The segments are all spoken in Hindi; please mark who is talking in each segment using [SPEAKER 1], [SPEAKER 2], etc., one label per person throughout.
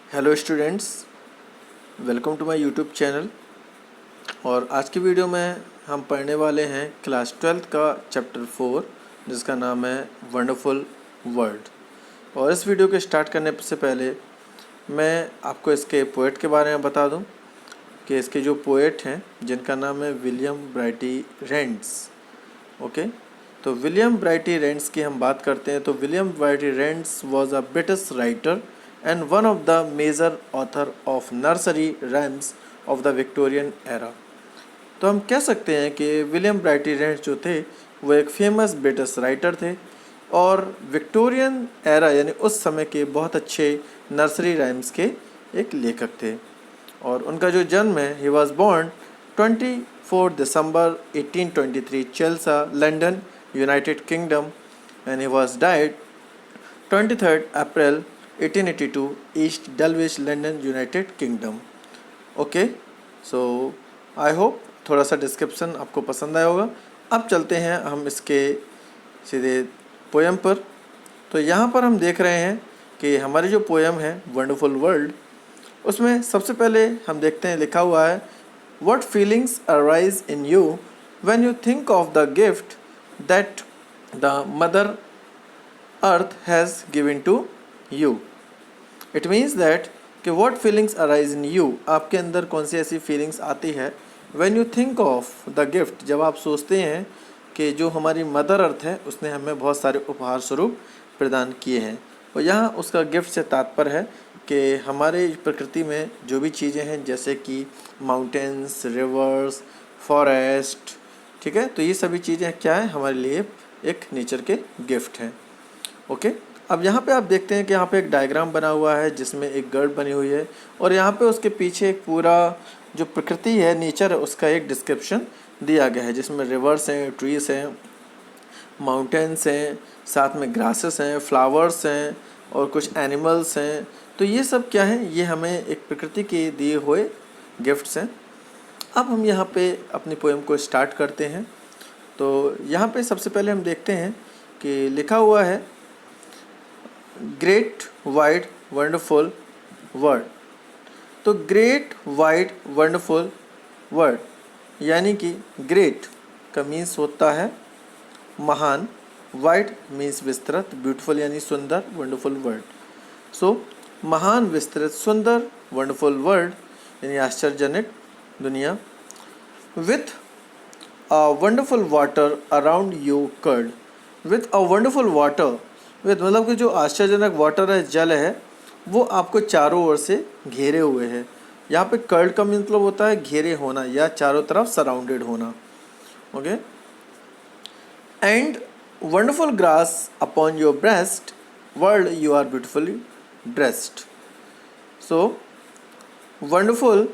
[SPEAKER 1] Hello students, welcome to my YouTube channel. और आज की वीडियो में हम पढ़ने वाले हैं क्लास 12th का चैप्टर 4 जिसका नाम है वंडरफुल वर्ल्ड। और इस वीडियो के स्टार्ट करने से पहले मैं आपको इसके पोएट के बारे में बता दूं कि इसके जो पोएट हैं जिनका नाम है विलियम ब्राइटी रेंड्स। ओके, तो विलियम ब्राइटी रेंड्स की हम बात करते हैं तो William variety Reigns was a British writer and one of the major author of nursery rhymes of the Victorian era। तो हम कह सकते हैं कि विलियम ब्राइटी रेंड्स जो थे वो एक फेमस ब्रिटिश राइटर थे और विक्टोरियन एरा यानी उस समय के बहुत अच्छे नर्सरी राइम्स के एक लेखक थे। और उनका जो जन्म है, he was born 24 December 1823 Chelsea, London, United Kingdom, and he was died 23 April 1882 East Dulwich, London, United Kingdom. Okay, so I hope थोड़ा सा डिस्क्रिप्शन आपको पसंद आया होगा। अब चलते हैं हम इसके सीधे पोएम पर। तो यहाँ पर हम देख रहे हैं कि हमारी जो पोएम है वंडरफुल वर्ल्ड, उसमें सबसे पहले हम देखते हैं लिखा हुआ है what feelings arise in you when you think of the gift that the mother earth has given to you. It means that कि what feelings arise in you, आपके अंदर कौन सी ऐसी फीलिंग्स आती है when you think of the gift, जब आप सोचते हैं कि जो हमारी मदर अर्थ है उसने हमें बहुत सारे उपहार स्वरूप प्रदान किए हैं। और यहाँ उसका गिफ्ट से तात्पर्य है कि हमारे प्रकृति में जो भी चीज़ें हैं जैसे कि माउंटेन्स, रिवर्स, फॉरेस्ट, ठीक है, तो ये सभी चीज़ें क्या है हमारे लिए एक नेचर के गिफ्ट हैं। ओके, अब यहाँ पे आप देखते हैं कि यहाँ पे एक डायग्राम बना हुआ है जिसमें एक गर्ड बनी हुई है और यहाँ पे उसके पीछे एक पूरा जो प्रकृति है, नेचर है, उसका एक डिस्क्रिप्शन दिया गया है जिसमें रिवर्स हैं, ट्रीज हैं, माउंटेन्स हैं, साथ में ग्रासेस हैं, फ्लावर्स हैं और कुछ एनिमल्स हैं। तो ये सब क्या है, ये हमें एक प्रकृति के दिए हुए गिफ्ट्स हैं। अब हम यहाँ पे अपनी पोएम को स्टार्ट करते हैं। तो यहाँ पे सबसे पहले हम देखते हैं कि लिखा हुआ है ग्रेट वाइड वंडरफुल वर्ल्ड। तो ग्रेट वाइड वंडरफुल वर्ल्ड यानी कि ग्रेट का मीन्स होता है महान, वाइड मीन्स विस्तृत, ब्यूटीफुल यानी सुंदर, वंडरफुल वर्ल्ड। सो महान, विस्तृत, सुंदर, वंडरफुल वर्ल्ड यानी आश्चर्यजनक दुनिया। With a wonderful water around you curled. With a wonderful water, with मतलब कि जो आश्चर्यजनक वाटर है, जल है, वो आपको चारों ओर से घेरे हुए है। यहाँ पे कर्ड का मतलब होता है घेरे होना या चारों तरफ सराउंडेड होना। Okay, and wonderful grass upon your breast, world you are beautifully dressed. So wonderful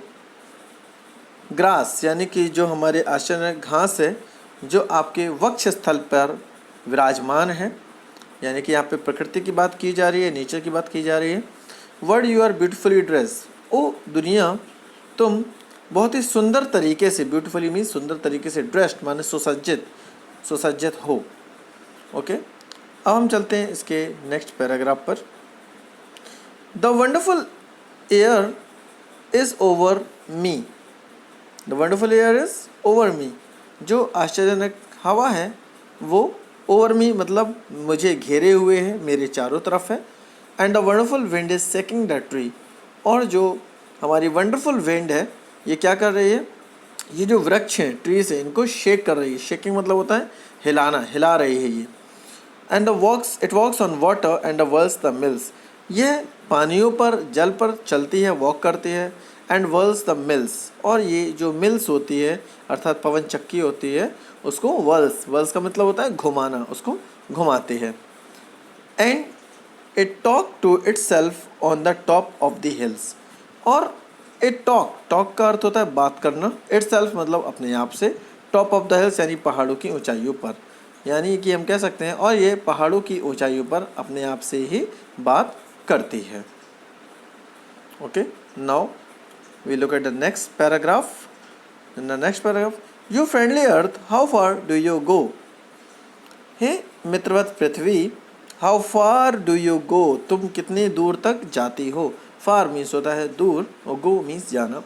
[SPEAKER 1] grass यानी कि जो हमारे आश्चर्यजनक घास है जो आपके वक्ष स्थल पर विराजमान है, यानी कि यहाँ पे प्रकृति की बात की जा रही है, नेचर की बात की जा रही है। World you are beautifully dress, ओ दुनिया तुम बहुत ही सुंदर तरीके से, ब्यूटीफुली मीन्स सुंदर तरीके से, ड्रेस्ड माने सुसज्जित, सुसज्जित हो। ओके, अब हम चलते हैं इसके नेक्स्ट पैराग्राफ पर। The wonderful air is over me, the wonderful air is over me, जो आश्चर्यजनक हवा है वो ओवर मी मतलब मुझे घेरे हुए है, मेरे चारों तरफ है। And the wonderful wind is shaking the tree, और जो हमारी वंडरफुल विंड है ये क्या कर रही है, ये जो वृक्ष हैं, ट्रीज हैं, इनको शेक कर रही है। शेकिंग मतलब होता है हिलाना, हिला रही है ये। And the walks it walks on water and the whirls the mills, यह पानियों पर, जल पर चलती है, वॉक करती है। एंड वर्ल्स द मिल्स, और ये जो मिल्स होती है अर्थात पवन चक्की होती है उसको वर्ल्स, वर्ल्स का मतलब होता है घुमाना, उसको घुमाती है। And it talk to itself on the top of the hills, और इट टॉक, टॉक का अर्थ होता है बात करना, इट सेल्फ मतलब अपने आप से, टॉप ऑफ द हिल्स यानी पहाड़ों की ऊंचाइयों पर, यानी कि हम कह सकते हैं और ये पहाड़ों की ऊंचाइयों पर अपने आप से ही बात करती है। Okay, now we look at the next paragraph. In the next paragraph, you friendly earth, how far do you go? हे मित्रवत पृथ्वी, how far do you go, तुम कितनी दूर तक जाती हो? फार मीन्स होता है दूर और गो मीन्स जाना।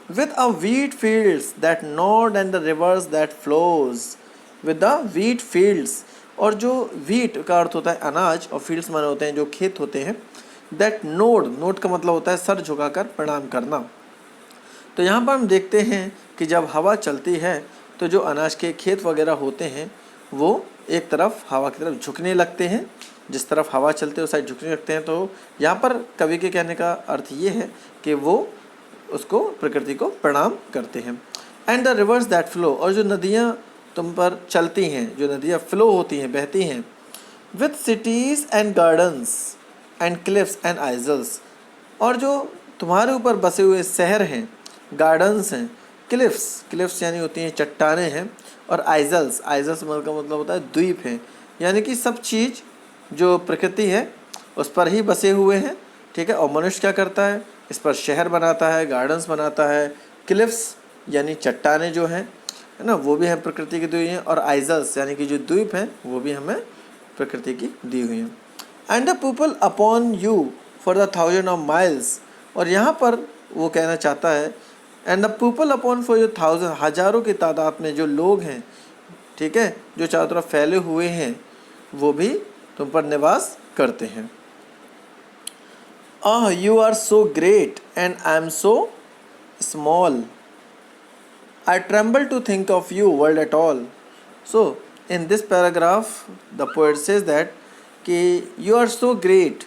[SPEAKER 1] With a wheat fields that node and the reverse that flows, with the wheat fields, और जो वीट का अर्थ होता है अनाज और फील्ड्स माने होते हैं जो खेत होते हैं। दैट नोड, नोड का मतलब होता है सर झुकाकर प्रणाम करना। तो यहाँ पर हम देखते हैं कि जब हवा चलती है तो जो अनाज के खेत वगैरह होते हैं वो एक तरफ हवा की तरफ झुकने लगते हैं, जिस तरफ हवा चलती है उस साइड झुकने लगते हैं। तो यहाँ पर कवि के कहने का अर्थ ये है कि वो उसको, प्रकृति को प्रणाम करते हैं। And the reverse that flow, और जो नदियाँ तुम पर चलती हैं, जो नदियाँ फ्लो होती हैं, बहती हैं। With cities and gardens and cliffs and isles, और जो तुम्हारे ऊपर बसे हुए शहर हैं, गार्डन्स हैं, क्लिफ्स यानी होती हैं चट्टानें हैं, और आइजल्स का मतलब होता है द्वीप हैं। यानी कि सब चीज़ जो प्रकृति है उस पर ही बसे हुए हैं, ठीक है। और मनुष्य क्या करता है, इस पर शहर बनाता है, गार्डन्स बनाता है। क्लिफ्स यानी चट्टानें जो हैं, है ना, वो भी हैं प्रकृति की दी हुई हैं, और आइजल्स यानी कि जो द्वीप हैं वो भी हमें प्रकृति की दी हुई हैं। And the people upon you for the 1000 of miles, और यहाँ पर वो कहना चाहता है and the people upon for you 1000, हज़ारों की तादाद में जो लोग हैं, ठीक है, जो चारों तरफ फैले हुए हैं, वो भी तुम पर निवास करते हैं। You are so great and I am so small, I tremble to think of you world at all. So in this paragraph the poet says that कि you are so great,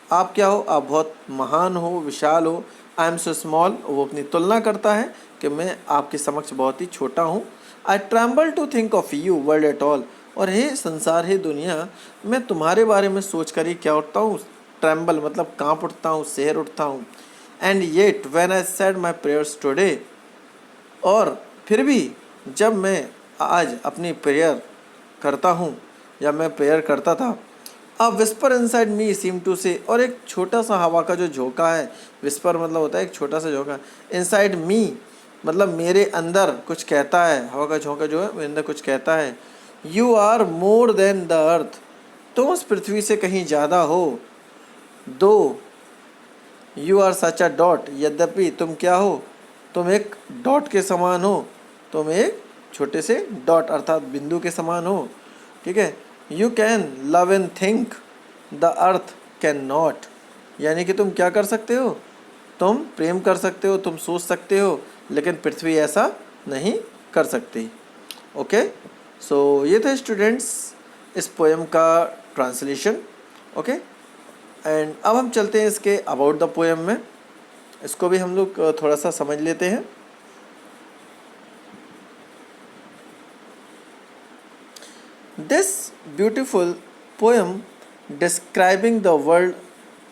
[SPEAKER 1] आप क्या हो, आप बहुत महान हो, विशाल हो। I am so small, वो अपनी तुलना करता है कि मैं आपके समक्ष बहुत ही छोटा हूँ। I tremble to think of you world at all, और हे संसार, हे दुनिया, मैं तुम्हारे बारे में सोच कर ही क्या उठता हूँ, ट्रैम्बल मतलब काँप उठता हूँ, शहर उठता हूँ। And yet when I said my prayers today, और फिर भी जब मैं आज अपनी प्रेयर करता हूँ या मैं प्रेयर करता था, a whisper inside me seem to say, और एक छोटा सा हवा का जो झोंका है, विस्पर मतलब होता है एक छोटा सा झोंका, इनसाइड मी मतलब मेरे अंदर कुछ कहता है, हवा का झोंका जो है मेरे अंदर कुछ कहता है। You are more than the earth, तुम उस पृथ्वी से कहीं ज़्यादा हो। Though you are such a dot, यद्यपि तुम क्या हो, तुम एक डॉट के समान हो, तुम एक छोटे से डॉट अर्थात बिंदु के समान हो, ठीक है। You can love and think the earth can not, यानी कि तुम क्या कर सकते हो, तुम प्रेम कर सकते हो, तुम सोच सकते हो, लेकिन पृथ्वी ऐसा नहीं कर सकती। ओके, सो ये थे स्टूडेंट्स इस पोएम का ट्रांसलेशन। ओके, एंड अब हम चलते हैं इसके अबाउट द पोएम में, इसको भी हम लोग थोड़ा सा समझ लेते हैं। This beautiful poem describing the world,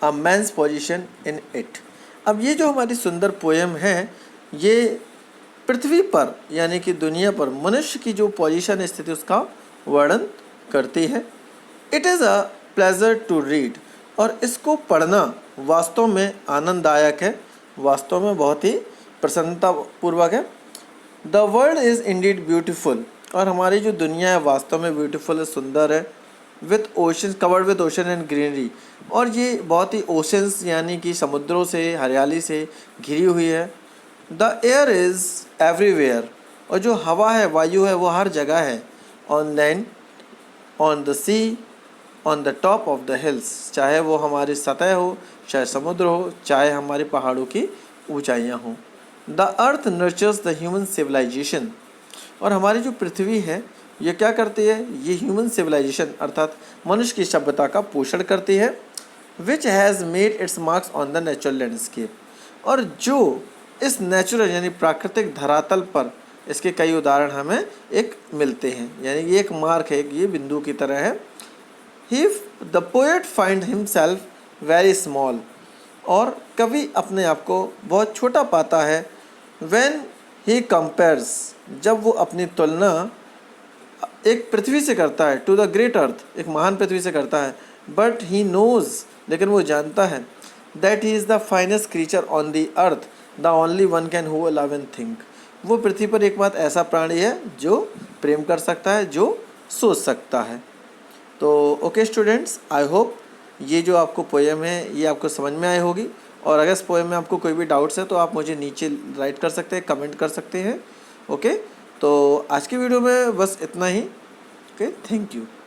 [SPEAKER 1] a man's position in it. अब ये जो हमारी सुंदर पोएम है ये पृथ्वी पर यानी कि दुनिया पर मनुष्य की जो पोजीशन स्थिति उसका वर्णन करती है। It is a pleasure to read, और इसको पढ़ना वास्तव में आनंददायक है, वास्तव में बहुत ही प्रसन्नतापूर्वक है। The world is Indeed beautiful, और हमारी जो दुनिया है वास्तव में ब्यूटीफुल है, सुंदर है। With ocean, covered with ocean and greenery, और ये बहुत ही ओशंस यानी कि समुद्रों से, हरियाली से घिरी हुई है। द एयर इज़ एवरीवेयर, और जो हवा है, वायु है, वो हर जगह है। On land, on the sea, on the top of the hills, चाहे वो हमारी सतह हो, चाहे समुद्र हो, चाहे हमारी पहाड़ों की ऊंचाइयाँ हों। The earth nurtures the human civilisation, और हमारी जो पृथ्वी है ये क्या करती है, ये ह्यूमन सिविलाइजेशन अर्थात मनुष्य की सभ्यता का पोषण करती है। Which has made it's marks on the natural landscape, और जो इस नेचुरल यानी प्राकृतिक धरातल पर इसके कई उदाहरण हमें एक मिलते हैं, यानी ये एक मार्क है, ये बिंदु की तरह है। He the poet find himself very small, और कवि अपने आप को बहुत छोटा पाता है। व्हेन ही कंपेयर्स, जब वो अपनी तुलना एक पृथ्वी से करता है, टू द ग्रेट अर्थ, एक महान पृथ्वी से करता है। बट ही नोज़, लेकिन वो जानता है, that he is the finest creature on the earth, the only one can who love and think, वो पृथ्वी पर एकमात्र ऐसा प्राणी है जो प्रेम कर सकता है, जो सोच सकता है। तो ओके स्टूडेंट्स, आई होप ये जो आपको पोएम है ये आपको समझ में आई होगी, और अगर इस पोएम में आपको कोई भी डाउट्स है तो आप मुझे नीचे राइट कर सकते हैं, कमेंट कर सकते हैं। ओके, तो आज की वीडियो में बस इतना ही। Okay, thank you.